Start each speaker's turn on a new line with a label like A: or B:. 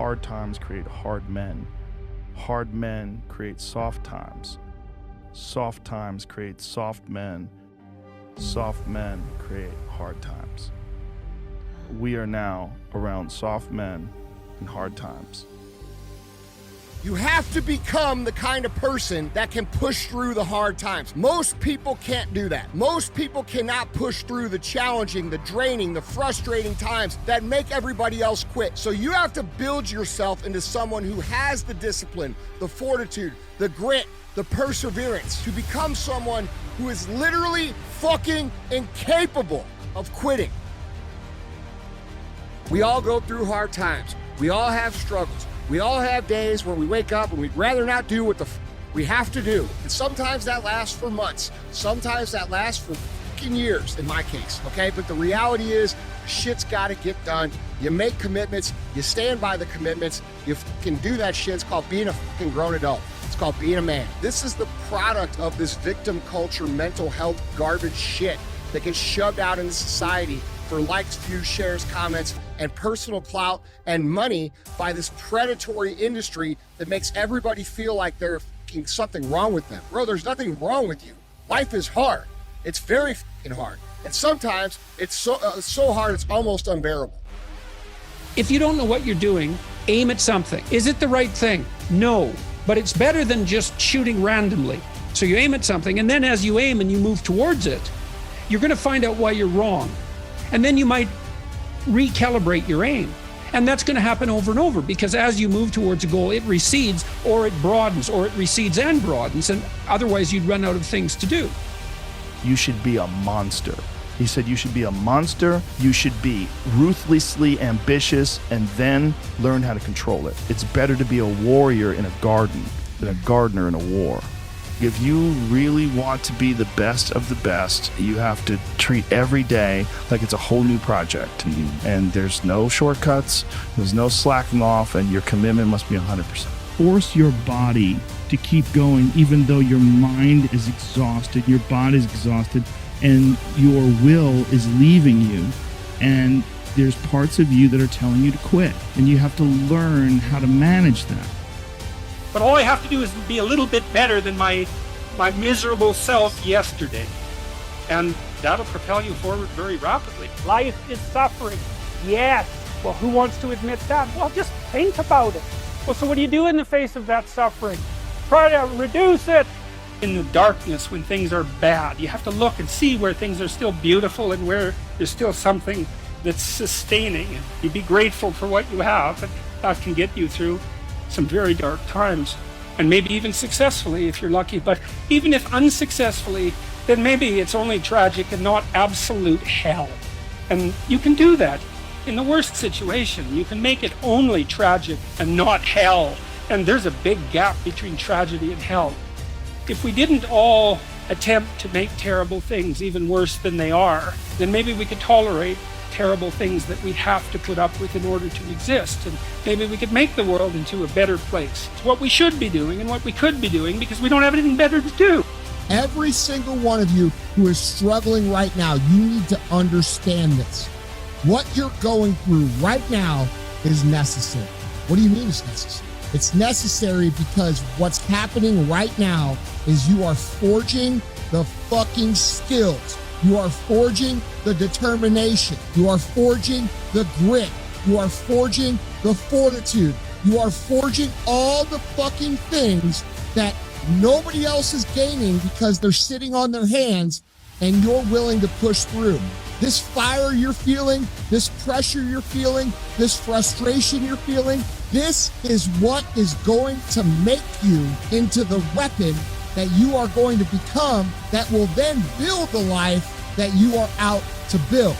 A: Hard times create hard men. Hard men create soft times. Soft times create soft men. Soft men create hard times. We are now around soft men in hard times.
B: You have to become the kind of person that can push through the hard times. Most people can't do that. Most people cannot push through the challenging, the draining, the frustrating times that make everybody else quit. So you have to build yourself into someone who has the discipline, the fortitude, the grit, the perseverance to become someone who is literally fucking incapable of quitting. We all go through hard times. We all have struggles. We all have days where we wake up and we'd rather not do what we have to do. And sometimes that lasts for months. Sometimes that lasts for fucking years in my case, okay? But the reality is, shit's gotta get done. You make commitments, you stand by the commitments, you fucking do that shit. It's called being a fucking grown adult. It's called being a man. This is the product of this victim culture, mental health garbage shit that gets shoved out into society for likes, views, shares, comments, and personal clout and money by this predatory industry that makes everybody feel like there's something wrong with them. Bro, there's nothing wrong with you. Life is hard. It's very fucking hard. And sometimes it's so hard it's almost unbearable.
C: If you don't know what you're doing, aim at something. Is it the right thing? No, but it's better than just shooting randomly. So you aim at something, and then as you aim and you move towards it, you're gonna find out why you're wrong. And then you might recalibrate your aim. And that's going to happen over and over, because as you move towards a goal, it recedes or it broadens, or it recedes and broadens, and otherwise you'd run out of things to do.
A: You should be a monster. He said you should be a monster, you should be ruthlessly ambitious, and then learn how to control it. It's better to be a warrior in a garden than a gardener in a war. If you really want to be the best of the best, you have to treat every day like it's a whole new project. And there's no shortcuts, there's no slacking off, and your commitment must be 100%.
D: Force your body to keep going even though your mind is exhausted, your body's exhausted, and your will is leaving you. And there's parts of you that are telling you to quit. And you have to learn how to manage that.
C: But all I have to do is be a little bit better than my miserable self yesterday. And that'll propel you forward very rapidly.
E: Life is suffering. Yes. Well, who wants to admit that? Well, just think about it. Well, so what do you do in the face of that suffering? Try to reduce it.
C: In the darkness, when things are bad, you have to look and see where things are still beautiful and where there's still something that's sustaining. And you be grateful for what you have, and that can get you through some very dark times, and maybe even successfully if you're lucky. But even if unsuccessfully, then maybe it's only tragic and not absolute hell. And you can do that. In the worst situation, you can make it only tragic and not hell. And there's a big gap between tragedy and hell. If we didn't all attempt to make terrible things even worse than they are, then maybe we could tolerate terrible things that we have to put up with in order to exist, and maybe we could make the world into a better place. It's what we should be doing and what we could be doing, because we don't have anything better to do.
B: Every single one of you who is struggling right now, you need to understand this. What you're going through right now is necessary. What do you mean it's necessary? It's necessary because what's happening right now is you are forging the fucking skills. You are forging the determination. You are forging the grit. You are forging the fortitude. You are forging all the fucking things that nobody else is gaining because they're sitting on their hands, and you're willing to push through. This fire you're feeling, this pressure you're feeling, this frustration you're feeling, this is what is going to make you into the weapon that you are going to become, that will then build the life that you are out to build.